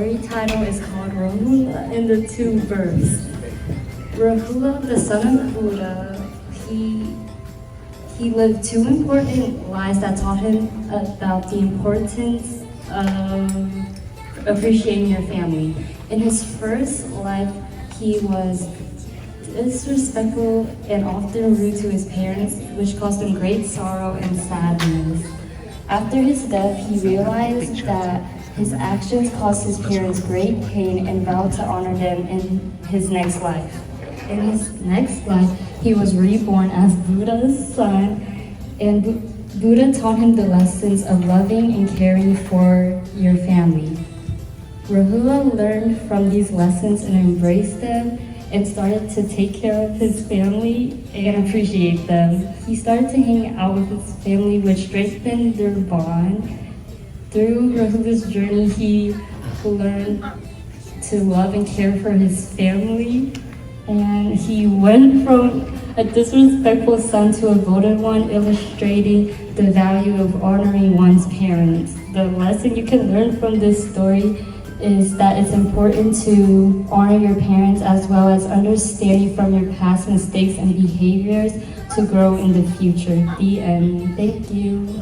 story title is called Rahula and the Two Birds. Rahula, the son of Buddha, he lived two important lives that taught him about the importance of appreciating your family. In his first life, he was disrespectful and often rude to his parents, which caused him great sorrow and sadness. After his death, he realized that his actions caused his parents great pain and vowed to honor them in his next life. In his next life, he was reborn as Buddha's son, and Buddha taught him the lessons of loving and caring for your family. Rahula learned from these lessons and embraced them and started to take care of his family and appreciate them. He started to hang out with his family, which strengthened their bond. Through Rahula's journey, he learned to love and care for his family, and he went from a disrespectful son to a voted one, illustrating the value of honoring one's parents. The lesson you can learn from this story is that it's important to honor your parents, as well as understanding from your past mistakes and behaviors to grow in the future. The end. Thank you.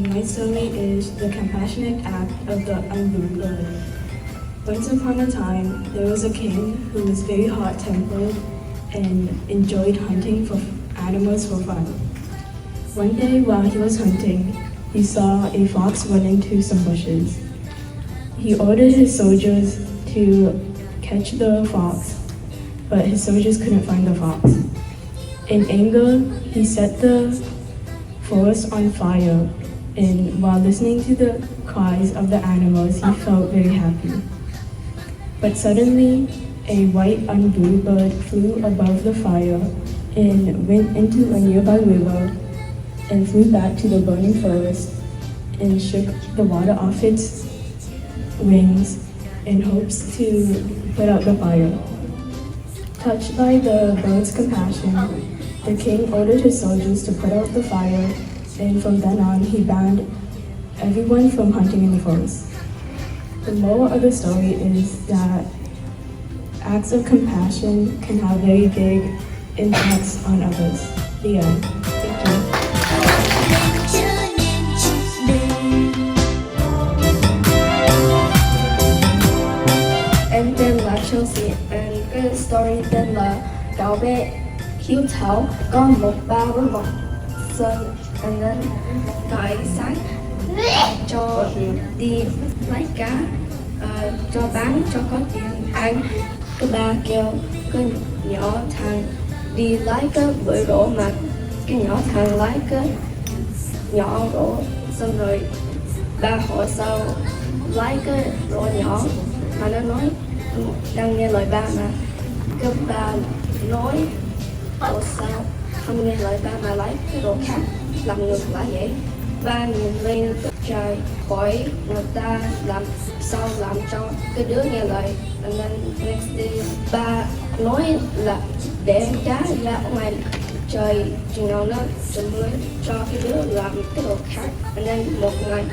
My story is The Compassionate Act of the Unbelievable. Once upon a time, there was a king who was very hot-tempered and enjoyed hunting for animals for fun. One day while he was hunting, he saw a fox run into some bushes. He ordered his soldiers to catch the fox, but his soldiers couldn't find the fox. In anger, he set the forest on fire, and while listening to the cries of the animals, he felt very happy. But suddenly, a white unblue bird flew above the fire and went into a nearby river and flew back to the burning forest and shook the water off its wings in hopes to put out the fire. Touched by the bird's compassion, the king ordered his soldiers to put out the fire, and from then on, he banned everyone from hunting in the forest. The moral of the story is that acts of compassion can have very big impacts on others. The end. Thank you. Em tên là Chelsea, and cái story tên là Cậu bé hiếu thảo. Có một ba với một sơn, and then tại sáng cho đi lấy cá, cho bán cho có tiền ăn. Cái ba kêu cái nhỏ thằng đi lấy cái bưởi rổ, mà cái nhỏ thằng lấy cái nhỏ rổ, xong rồi ba hỏi sao lấy cái rổ nhỏ, mà nó nói đang nghe lời ba mà. Cái ba nói ủa sao không nghe lời ba mà lấy cái rổ khác, làm ngược lại vậy. Ba nhìn lên trời hỏi người ta làm sao làm cho cái đứa nghe lời. And then next day, ba nói là để cá ra ở ngoài trời chừng nào nó trời mưa cho cái đứa làm cái đồ khác. And then một ngày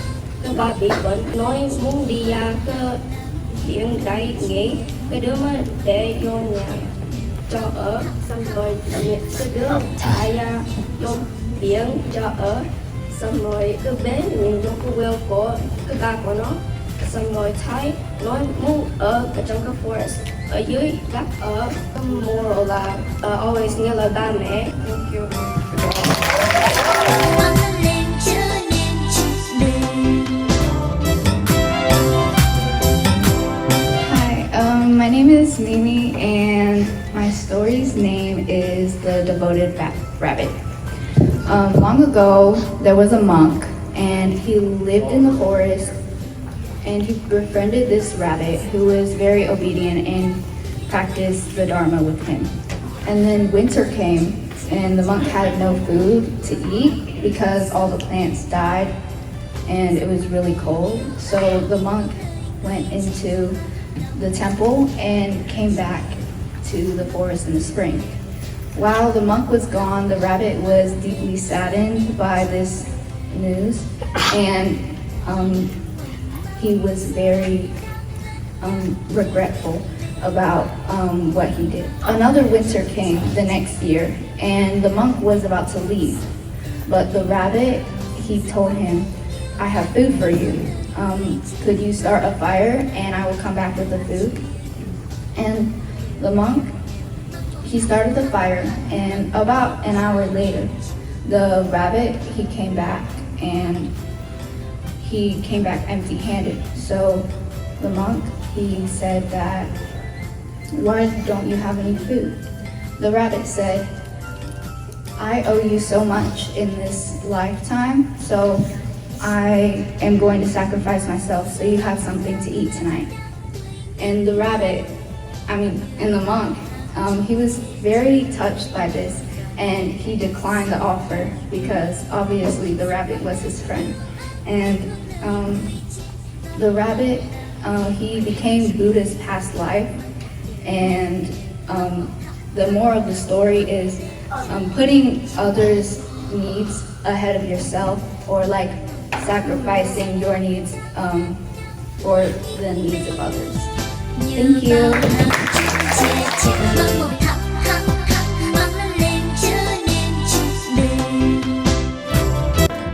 cái ba bị bệnh, nói muốn đi ra cái biển đại nghỉ, cái đứa mới để vô nhà cho ở, xong rồi cái đứa thả ra vô biển cho ở, xong rồi cái bé nhìn vô cái wheel của cái ba của nó, xong rồi thấy nói muốn ở trong cái forest, ở dưới đất ở. Cái moral là always nghe lời ba mẹ. Thank you. My name is Mimi, and my story's name is The Devoted Rabbit. Long ago, there was a monk, and he lived in the forest, and he befriended this rabbit who was very obedient and practiced the Dharma with him. And then winter came, and the monk had no food to eat because all the plants died, and it was really cold. So the monk went into the temple and came back to the forest in the spring. While the monk was gone, the rabbit was deeply saddened by this news, and he was very regretful about what he did. Another winter came the next year, and the monk was about to leave, but the rabbit, he told him, "I have food for you. Could you start a fire and I will come back with the food?" And the monk, he started the fire, and about an hour later, the rabbit, he came back, and he came back empty-handed. So the monk, he said that, "Why don't you have any food?" The rabbit said, "I owe you so much in this lifetime, so I am going to sacrifice myself so you have something to eat tonight." And the monk, he was very touched by this, and he declined the offer because obviously the rabbit was his friend. And the rabbit, he became Buddha's past life, and the moral of the story is putting others' needs ahead of yourself, or like sacrificing your needs for the needs of others. Thank you.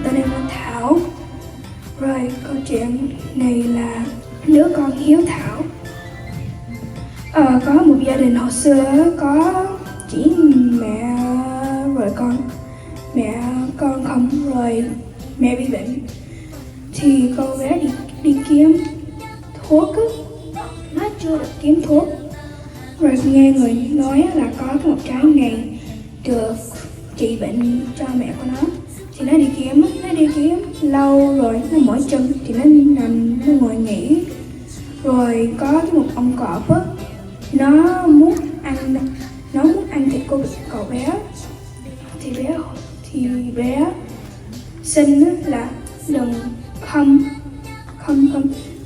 Tên em là Thảo. Rồi câu chuyện này là đứa con hiếu thảo. Có một gia đình hồi xưa có chỉ mẹ rồi con. Mẹ con không, rồi mẹ bị bệnh. Thì cô bé đi kiếm thuốc á. Nó chưa được kiếm thuốc. Rồi nghe người nói là có một trái này được trị bệnh cho mẹ của nó. Thì nó đi kiếm lâu rồi, nó mỏi chân thì nó nằm, nó ngồi nghỉ. Rồi có một ông cọp á, nó muốn ăn thịt cậu bé. Thì bé xin là không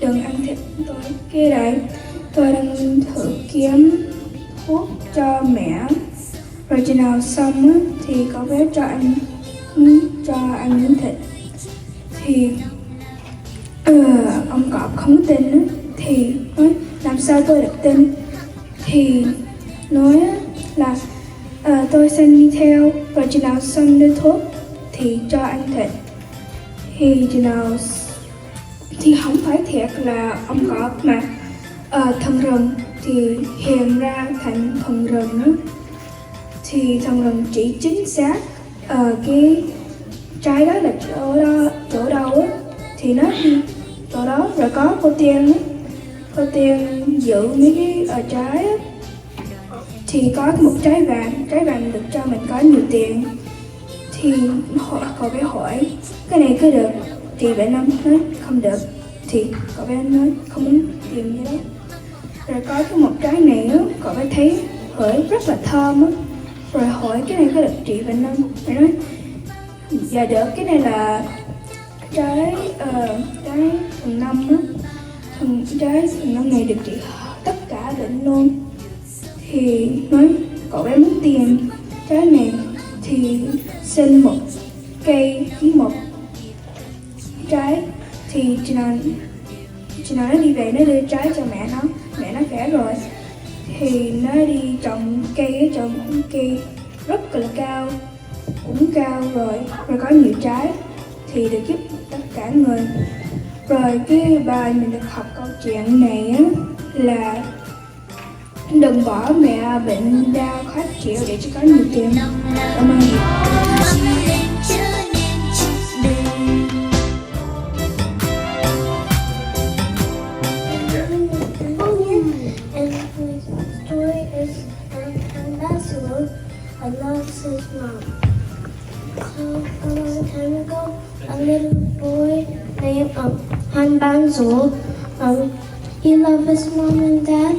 đừng ăn thịt tôi. Kia đây, tôi đang thử kiếm thuốc cho mẹ. Rồi chừng nào xong á, thì cậu bé cho ăn miếng thịt. Thì ông cọp không tin á, thì nói làm sao tôi được tin. Thì nói là tôi xin đi theo, rồi chừng nào xong đưa thuốc thì cho ăn thịt. Thì chừng nào thì không phải thiệt là ông cọp mà thần rừng thì hiện ra thành thần rừng á. Thì thần rừng chỉ chính xác cái trái đó là chỗ đâu á, thì nó đi chỗ đó. Rồi có cô tiên giữ mấy cái trái á, thì có một trái vàng được cho mình có nhiều tiền. Thì cậu bé hỏi cái này có được trị bệnh không? Nói không được. Thì cậu bé nói không muốn tiền gì đó. Rồi có một trái này á, cậu bé thấy hửi rất là thơm á. Rồi hỏi cái này có được trị bệnh không? Rồi nói dạ được, cái này là trái thần năm á. Trái thần năm này được trị tất cả bệnh luôn. Thì nói cậu bé muốn tiền trái này thì xin một cây với một trái. Thì chừng nào nó đi về, nó đưa trái cho mẹ nó khỏe rồi. Thì nó đi trồng cây, trồng cây rất là cao, cũng cao rồi có nhiều trái thì được giúp tất cả người. Rồi cái bài mình được học câu chuyện này á là đừng bỏ mẹ bệnh đau khó chịu để cho có nhiều tiền. Cảm ơn. I lost his mom. So a long time ago, a little boy named Han Banzo, he loved his mom and dad,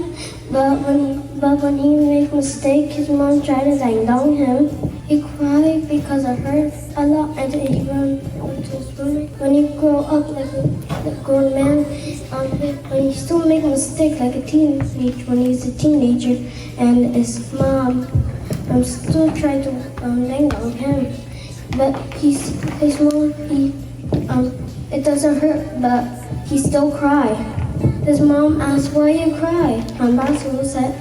but when he made a mistake, his mom tried to dang him. He cried because it hurt a lot, and he ran to his room. When he grew up like a grown man, but he still made a mistake like a teenager when he's a teenager, and his mom still tried to nag on him. But his mom, it doesn't hurt, but he still cried. His mom asked, "Why you cry?" Basil said,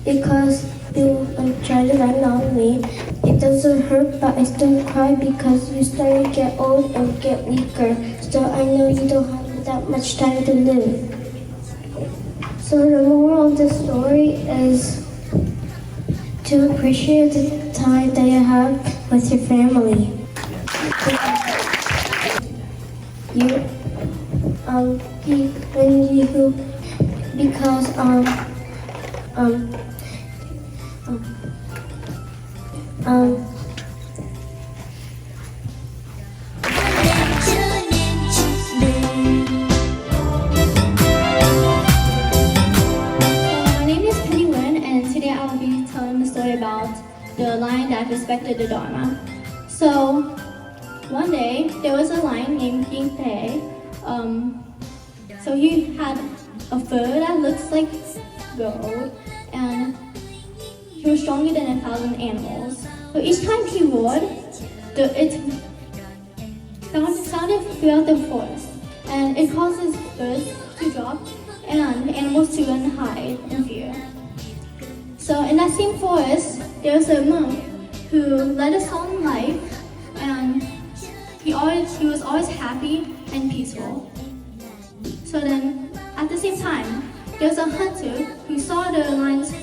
"Because you tried to nag on me. It doesn't hurt, but I still cry because you start to get old and get weaker. So I know you don't have that much time to live." So the moral of the story is to appreciate the time that you have with your family. About the lion that respected the Dharma. So one day there was a lion named King Tae. So he had a fur that looks like gold, and he was stronger than 1,000 animals. So each time he roared, it sounded throughout the forest, and it causes birds to drop and animals to run and hide in fear. So in that same forest, there was a monk who led a solemn life, and he was always happy and peaceful. So then, at the same time, there was a hunter who saw the lion's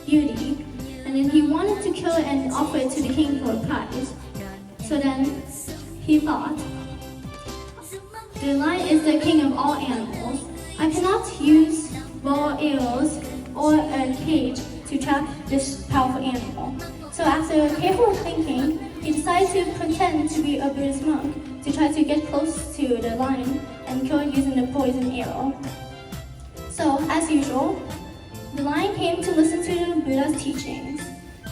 beauty, and then he wanted to kill it and offer it to the king for a prize. So then, he thought, the lion is the king of all animals. I cannot use bow arrows or a cage to trap this powerful animal. So after careful thinking, he decided to pretend to be a Buddhist monk to try to get close to the lion and kill it using the poison arrow. So as usual, the lion came to listen to the Buddha's teachings.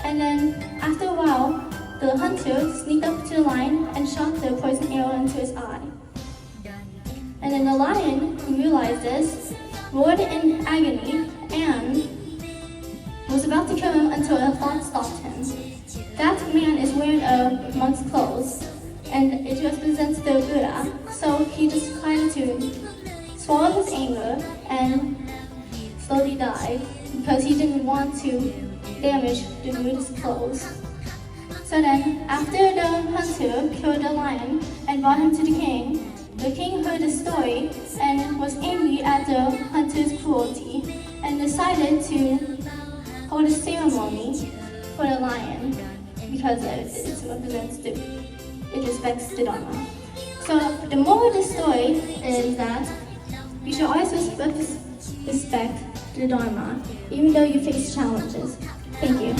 And then after a while, the hunter sneaked up to the lion and shot the poison arrow into his eye. And then the lion, who realized this, roared in agony and was about to kill him until a thought stopped him. That man is wearing a monk's clothes, and it represents the Buddha. So he just decided to swallow his anger and slowly die because he didn't want to damage the Buddha's clothes. So then, after the hunter killed the lion and brought him to the king heard the story and was angry at the hunter's cruelty and decided to hold a ceremony for the lion because it respects the Dharma. So the moral of the story is that we should always respect the Dharma, even though you face challenges. Thank you.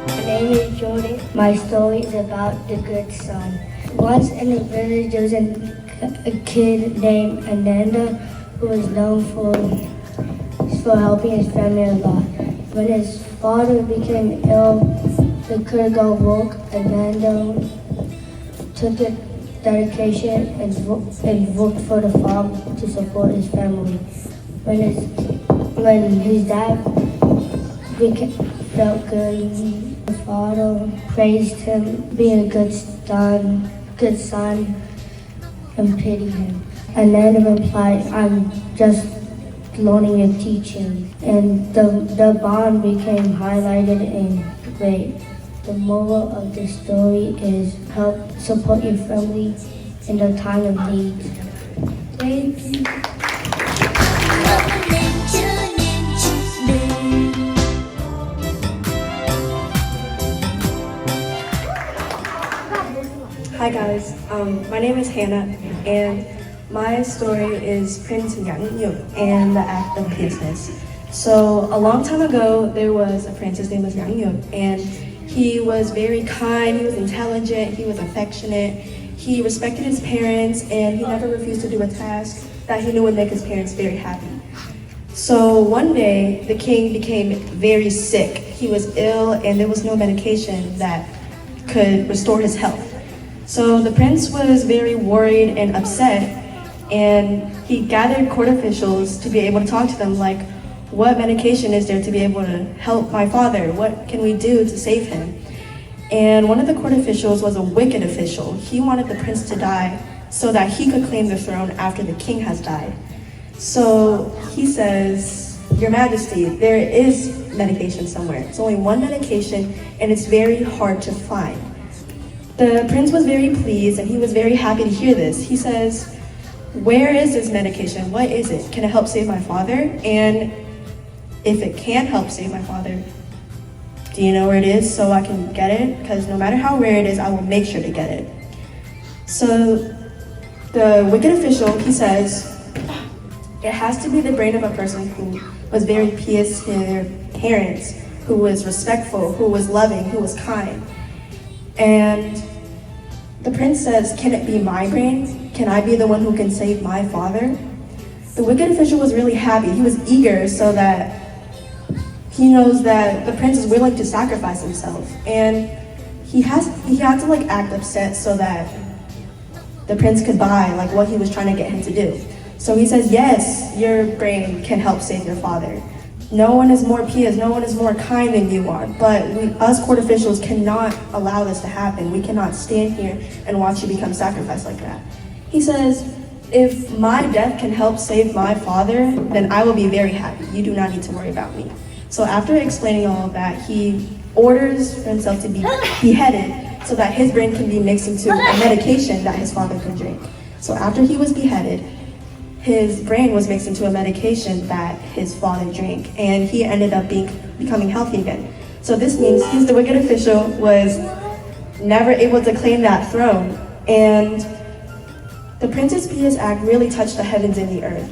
My name is Jordan. My story is about the good son. Once in the village there was a kid named Ananda who was known for helping his family a lot. When his father became ill, the Kurga woke. Ananda took the dedication and worked for the farm to support his family. When his dad felt good, his father praised him being a good son and pitied him. And then replied, "I'm just learning your teaching." And the bond became highlighted in great. The moral of the story is help support your family in the time of need. Thank you. Hi guys, my name is Hannah, and my story is Prince Yang and the Act of Business. So a long time ago, there was a prince. His name was Yang, and he was very kind. He was intelligent. He was affectionate. He respected his parents, and he never refused to do a task that he knew would make his parents very happy. So one day, the king became very sick. He was ill, and there was no medication that could restore his health. So the prince was very worried and upset, and he gathered court officials to be able to talk to them, like, what medication is there to be able to help my father? What can we do to save him? And one of the court officials was a wicked official. He wanted the prince to die so that he could claim the throne after the king has died. So he says, Your Majesty, there is medication somewhere. It's only one medication and it's very hard to find. The prince was very pleased and he was very happy to hear this. He says, where is this medication? What is it? Can it help save my father? And if it can help save my father, do you know where it is so I can get it? Because no matter how rare it is, I will make sure to get it. So the wicked official, he says, it has to be the brain of a person who was very pious to their parents, who was respectful, who was loving, who was kind. And the prince says, can it be my brain? Can I be the one who can save my father? The wicked official was really happy. He was eager so that he knows that the prince is willing to sacrifice himself. And he had to like act upset so that the prince could buy like what he was trying to get him to do. So he says, yes, your brain can help save your father. No one is more pious, no one is more kind than you are. But us court officials cannot allow this to happen. We cannot stand here and watch you become sacrificed like that. He says, if my death can help save my father, then I will be very happy. You do not need to worry about me. So after explaining all of that, he orders for himself to be beheaded so that his brain can be mixed into a medication that his father can drink. So after he was beheaded, his brain was mixed into a medication that his father drank, and he ended up becoming healthy again. So this means he's the wicked official, was never able to claim that throne, and the Prince's Pious Act really touched the heavens and the earth.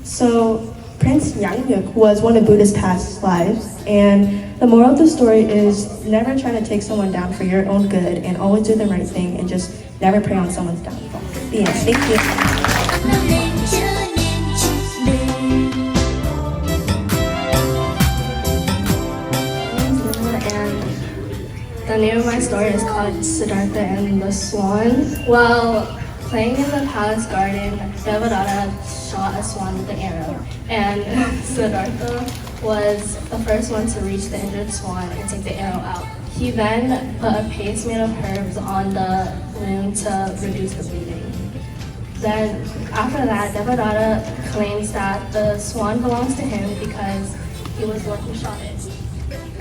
So Prince Yangyuk was one of Buddha's past lives, and the moral of the story is never try to take someone down for your own good, and always do the right thing, and just never prey on someone's downfall. The end. Thank you. The name of my story is called Siddhartha and the Swan. While playing in the palace garden, Devadatta shot a swan with an arrow, and Siddhartha was the first one to reach the injured swan and take the arrow out. He then put a paste made of herbs on the wound to reduce the bleeding. Then, after that, Devadatta claims that the swan belongs to him because he was the one who shot it.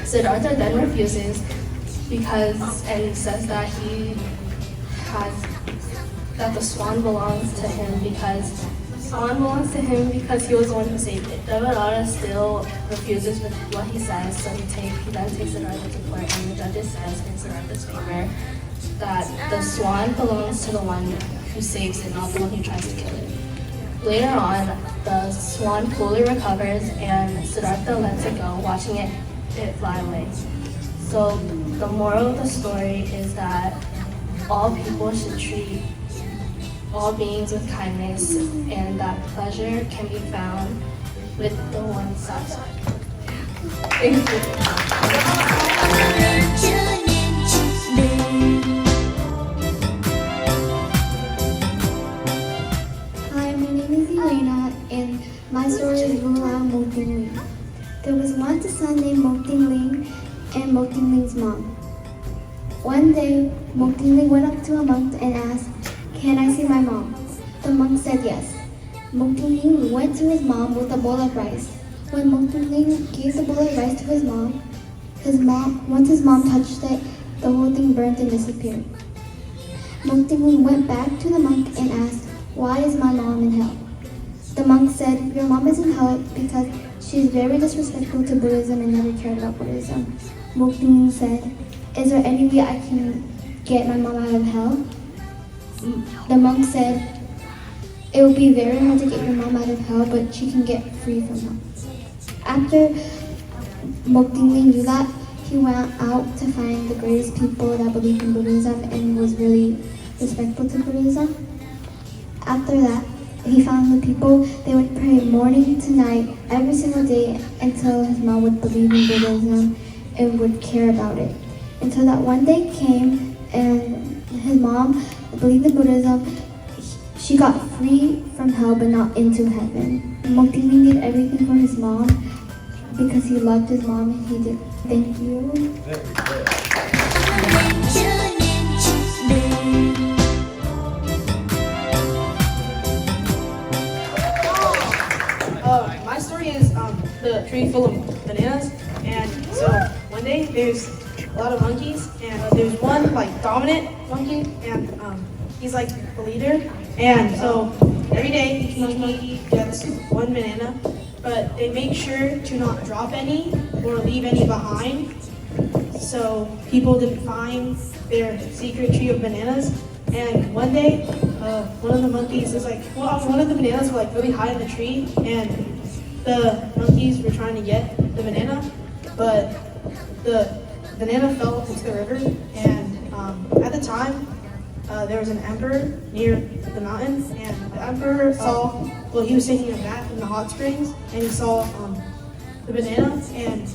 Siddhartha then refuses and says that that the swan belongs to him because he was the one who saved it. Devadatta still refuses with what he says, so he then takes Siddhartha to court, and the judges says in Siddhartha's favor that the swan belongs to the one who saves it, not the one who tries to kill it. Later on, the swan fully recovers and Siddhartha lets it go, watching it fly away. So the moral of the story is that all people should treat all beings with kindness, and that pleasure can be found with the one satisfied. Thank you. Hi, my name is Elena, and my story is Lula Motingling. There was once a son named Motingling and Motingling's mom. One day, Motingling went up to a monk and asked, "Can I see my mom?" The monk said yes. Motingling went to his mom with a bowl of rice. When Motingling gave the bowl of rice to his mom, once his mom touched it, the whole thing burnt and disappeared. Motingling went back to the monk and asked, "Why is my mom in hell?" The monk said, "Your mom is in hell because she is very disrespectful to Buddhism and never cared about Buddhism." Motingling said, "Is there any way I can get my mom out of hell?" The monk said, "It will be very hard to get your mom out of hell, but she can get free from hell." After Motingling knew that, he went out to find the greatest people that believed in Buddhism and was really respectful to Buddhism. After that, he found the people. They would pray morning to night every single day until his mom would believe in Buddhism and would care about it. Until that one day came and his mom believed in Buddhism. She got free from hell but not into heaven. Mộc Tinh Linh did everything for his mom because he loved his mom and he did. Thank you. My story is the tree full of bananas, and so one day there's a lot of monkeys, and there's one like dominant monkey, and he's like the leader, and so every day each monkey gets one banana, but they make sure to not drop any or leave any behind, so people didn't find their secret tree of bananas. And one day, one of the monkeys is like, well, one of the bananas were like really high in the tree, and the monkeys were trying to get the banana, but the banana fell into the river. And at the time, there was an emperor near the mountain, and the emperor saw, well, he was taking a bath in the hot springs, and he saw the banana, and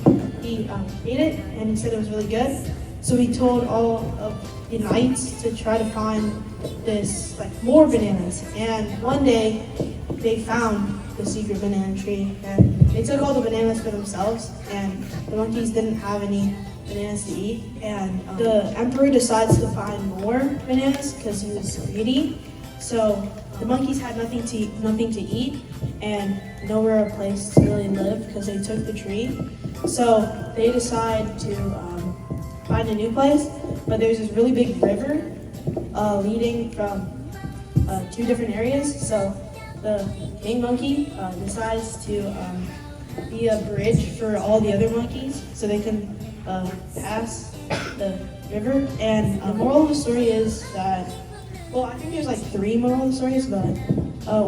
he ate it, and he said it was really good. So he told all of the knights to try to find this, like, more bananas. And one day, they found the secret banana tree, and they took all the bananas for themselves, and the monkeys didn't have any bananas to eat. And the emperor decides to find more bananas because he was greedy. So the monkeys had nothing to eat, and nowhere a place to really live because they took the tree. So they decide to find a new place, but there's this really big river leading from two different areas. So the king monkey decides to be a bridge for all the other monkeys so they can pass the river. And the moral of the story is that, well, I think there's like 3 moral of the stories, but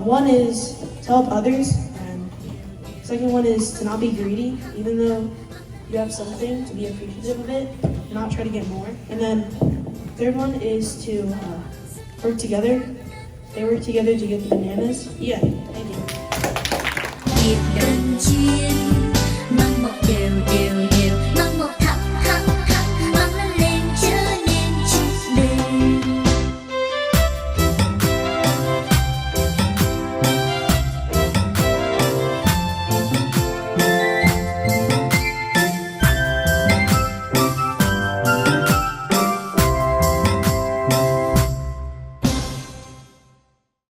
one is to help others, and the second one is to not be greedy, even though you have something, to be appreciative of it, and not try to get more. And then third one is to work together. They work together to get the bananas. Yeah, thank you.